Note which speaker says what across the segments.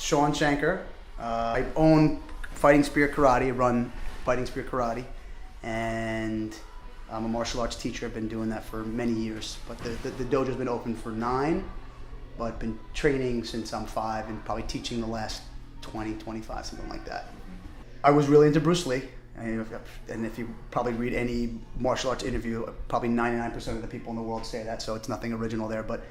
Speaker 1: Sean Shanker. I own Fighting Spirit Karate. I run Fighting Spirit Karate, and I'm a martial arts teacher. I've been doing that for many years. But the dojo's been open for 9, but I've been training since I'm 5 and probably teaching the last 20, 25, something like that. I was really into Bruce Lee. And if you probably read any martial arts interview, probably 99% of the people in the world say that, so it's nothing original there. But,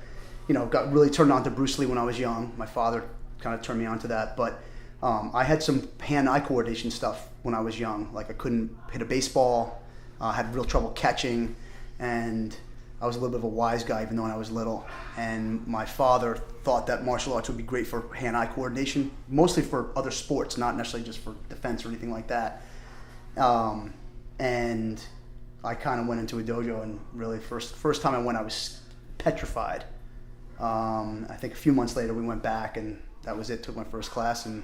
Speaker 1: got really turned on to Bruce Lee when I was young. My father kind of turned me on to that. But I had some hand-eye coordination stuff when I was young. Like I couldn't hit a baseball, had real trouble catching, and I was a little bit of a wise guy even though when I was little. And my father thought that martial arts would be great for hand-eye coordination, mostly for other sports, not necessarily just for defense or anything like that. And I kind of went into a dojo, and really first time I went, I was petrified. I think a few months later we went back, and that was it. Took my first class, and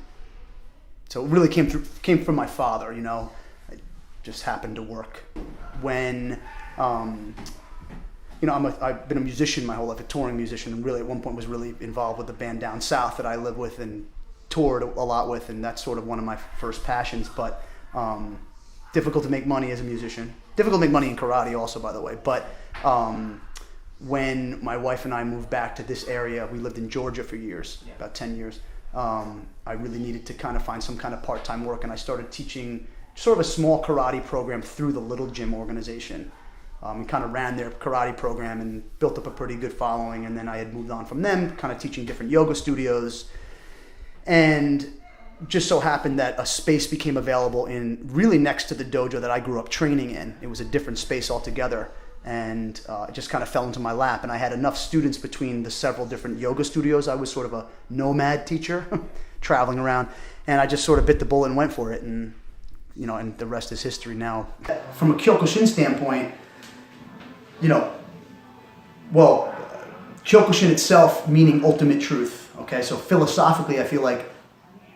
Speaker 1: so it really came from my father. It just happened to work. When I've been a musician my whole life, a touring musician, and really at one point was really involved with the band down south that I live with and toured a lot with, and that's sort of one of my first passions. But difficult to make money as a musician. Difficult to make money in karate also, by the way. But when my wife and I moved back to this area, we lived in Georgia for years, about 10 years. I really needed to kind of find some kind of part-time work, and I started teaching sort of a small karate program through the Little Gym organization. And kind of ran their karate program and built up a pretty good following, and then I had moved on from them, kind of teaching different yoga studios. And just so happened that a space became available in really next to the dojo that I grew up training in. It was a different space altogether, and it just kind of fell into my lap. And I had enough students between the several different yoga studios. I was sort of a nomad teacher, traveling around, and I just sort of bit the bullet and went for it. And and the rest is history now. From a Kyokushin standpoint, Kyokushin itself meaning ultimate truth. Okay, so philosophically, I feel like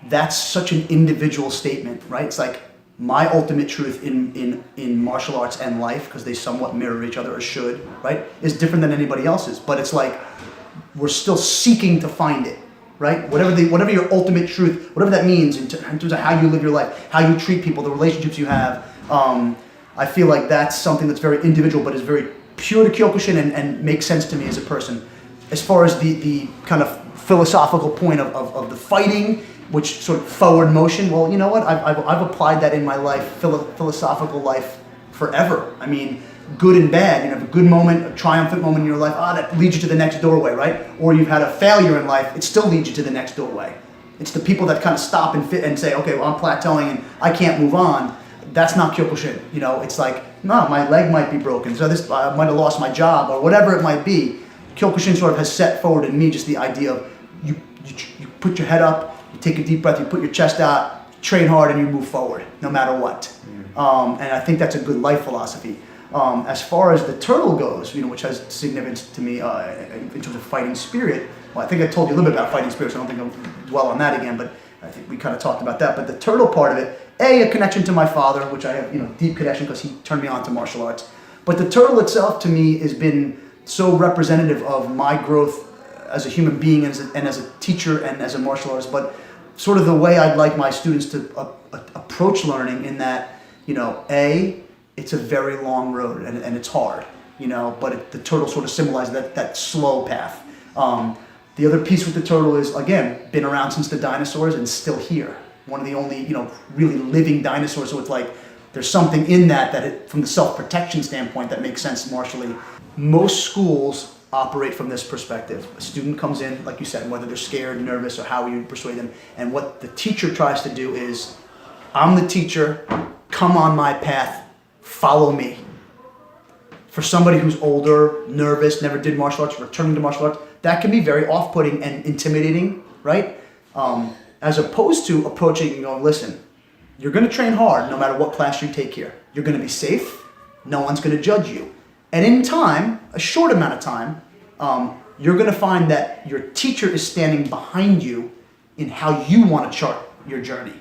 Speaker 1: that's such an individual statement, right? It's like my ultimate truth in martial arts and life, because they somewhat mirror each other or should, right, is different than anybody else's. But it's like we're still seeking to find it, right? Whatever your ultimate truth, whatever that means in terms of how you live your life, how you treat people, the relationships you have. I feel like that's something that's very individual, but is very pure to Kyokushin and makes sense to me as a person. As far as the kind of philosophical point of the fighting, which sort of forward motion, well, you know what? I've applied that in my life, philosophical life, forever. I mean, good and bad. You have a good moment, a triumphant moment in your life, that leads you to the next doorway, right? Or you've had a failure in life, it still leads you to the next doorway. It's the people that kind of stop and say, okay, well, I'm plateauing and I can't move on. That's not Kyokushin. It's like, no, my leg might be broken, so I might have lost my job, or whatever it might be. Kyokushin sort of has set forward in me just the idea of you put your head up, you take a deep breath, you put your chest out, train hard, and you move forward, no matter what. And I think that's a good life philosophy. As far as the turtle goes, which has significance to me in terms of fighting spirit, well, I think I told you a little bit about fighting spirit, so I don't think I'll dwell on that again, but I think we kind of talked about that. But the turtle part of it, a connection to my father, which I have deep connection because he turned me on to martial arts. But the turtle itself, to me, has been so representative of my growth as a human being and as a teacher and as a martial artist, but sort of the way I'd like my students to approach learning, in that, it's a very long road and it's hard, but the turtle sort of symbolizes that slow path. The other piece with the turtle is, again, been around since the dinosaurs and still here. One of the only, really living dinosaurs, so it's like there's something in that from the self-protection standpoint, that makes sense martially. Most schools operate from this perspective. A student comes in, like you said, whether they're scared, nervous, or how you persuade them, and what the teacher tries to do is, I'm the teacher, come on my path, follow me. For somebody who's older, nervous, never did martial arts, returning to martial arts, that can be very off-putting and intimidating, right? As opposed to approaching and going, listen, you're going to train hard no matter what class you take here. You're going to be safe. No one's going to judge you. And in time, a short amount of time, you're going to find that your teacher is standing behind you in how you want to chart your journey,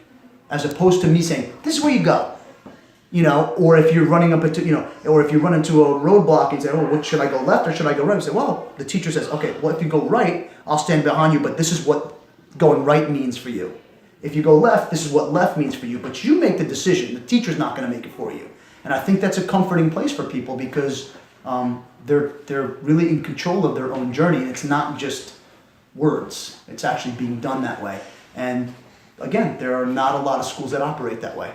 Speaker 1: as opposed to me saying, this is where you go. Or if you're running up into, or if you run into a roadblock and say, oh, what should I go left or should I go right? You say, well, the teacher says, okay, well, if you go right, I'll stand behind you, but this is what going right means for you. If you go left, this is what left means for you, but you make the decision. The teacher's not going to make it for you. And I think that's a comforting place for people because they're really in control of their own journey, and it's not just words. It's actually being done that way. And again, there are not a lot of schools that operate that way.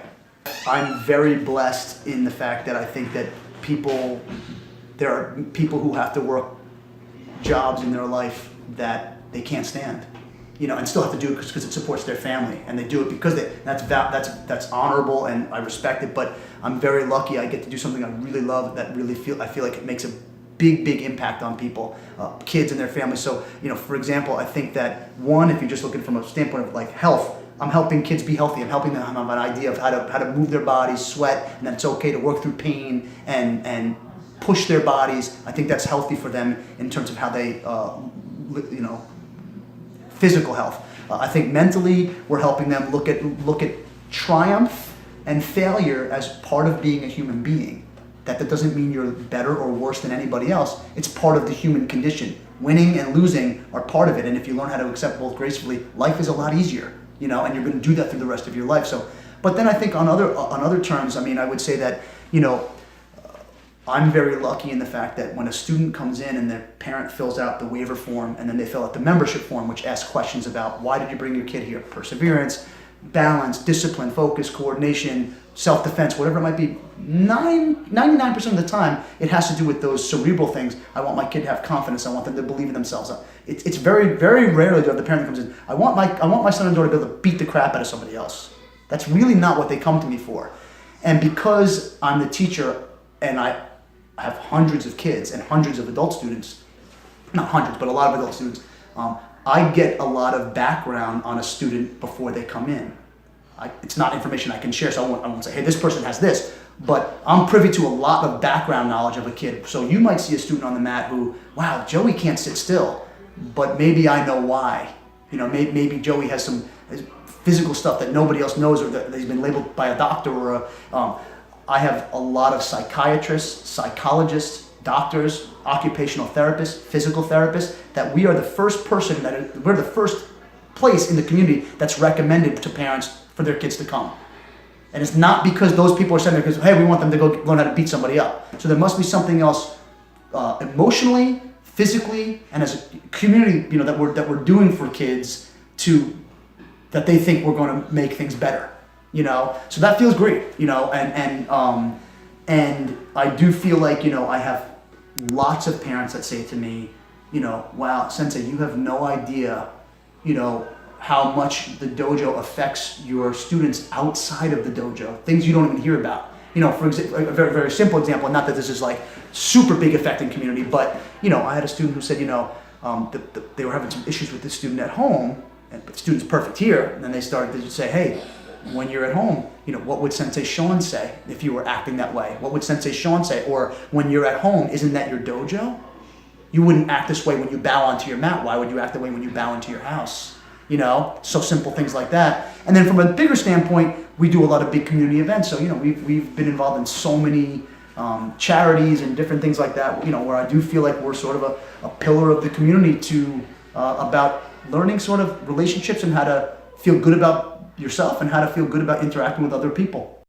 Speaker 1: I'm very blessed in the fact that I think that there are people who have to work jobs in their life that they can't stand, and still have to do it because it supports their family, and they do it because that's honorable, and I respect it. But I'm very lucky I get to do something I really love that I feel like it makes a big impact on people, kids and their families. So for example, I think that if you're just looking from a standpoint of like health, I'm helping kids be healthy. I'm helping them have an idea of how to move their bodies, sweat, and that it's okay to work through pain and push their bodies. I think that's healthy for them in terms of how they, physical health. I think mentally, we're helping them look at triumph and failure as part of being a human being. That doesn't mean you're better or worse than anybody else. It's part of the human condition. Winning and losing are part of it, and if you learn how to accept both gracefully, life is a lot easier, and you're going to do that through the rest of your life. So, but then I think on other terms, I would say that, I'm very lucky in the fact that when a student comes in and their parent fills out the waiver form and then they fill out the membership form, which asks questions about why did you bring your kid here, perseverance, balance, discipline, focus, coordination, self-defense, whatever it might be, 99% of the time, it has to do with those cerebral things. I want my kid to have confidence. I want them to believe in themselves. It's very, very rarely do I have the parent that comes in, I want my son and daughter to be able to beat the crap out of somebody else. That's really not what they come to me for. And because I'm the teacher and I have hundreds of kids and hundreds of adult students, not hundreds, but a lot of adult students, I get a lot of background on a student before they come in. It's not information I can share, so I won't say, hey, this person has this, but I'm privy to a lot of background knowledge of a kid. So you might see a student on the mat who, wow, Joey can't sit still, but maybe I know why. Maybe Joey has some physical stuff that nobody else knows, or that he's been labeled by a doctor or I have a lot of psychiatrists, psychologists, doctors, occupational therapists, physical therapists, that we're the first place in the community that's recommended to parents for their kids to come. And it's not because those people are sending there because, hey, we want them to go learn how to beat somebody up. So there must be something else emotionally, physically, and as a community, that we're doing for kids that they think we're going to make things better. So that feels great, and I do feel like, I have lots of parents that say to me, wow, Sensei, you have no idea, how much the dojo affects your students outside of the dojo, things you don't even hear about. For example, a very, very simple example, not that this is like super big effect in community, but, I had a student who said, they were having some issues with this student at home, but the student's perfect here, and then they started to say, hey, when you're at home, what would Sensei Sean say if you were acting that way? What would Sensei Sean say? Or when you're at home, isn't that your dojo? You wouldn't act this way when you bow onto your mat. Why would you act that way when you bow into your house? So simple things like that. And then from a bigger standpoint, we do a lot of big community events. So, we've been involved in so many charities and different things like that, where I do feel like we're sort of a pillar of the community about learning sort of relationships and how to feel good about yourself and how to feel good about interacting with other people.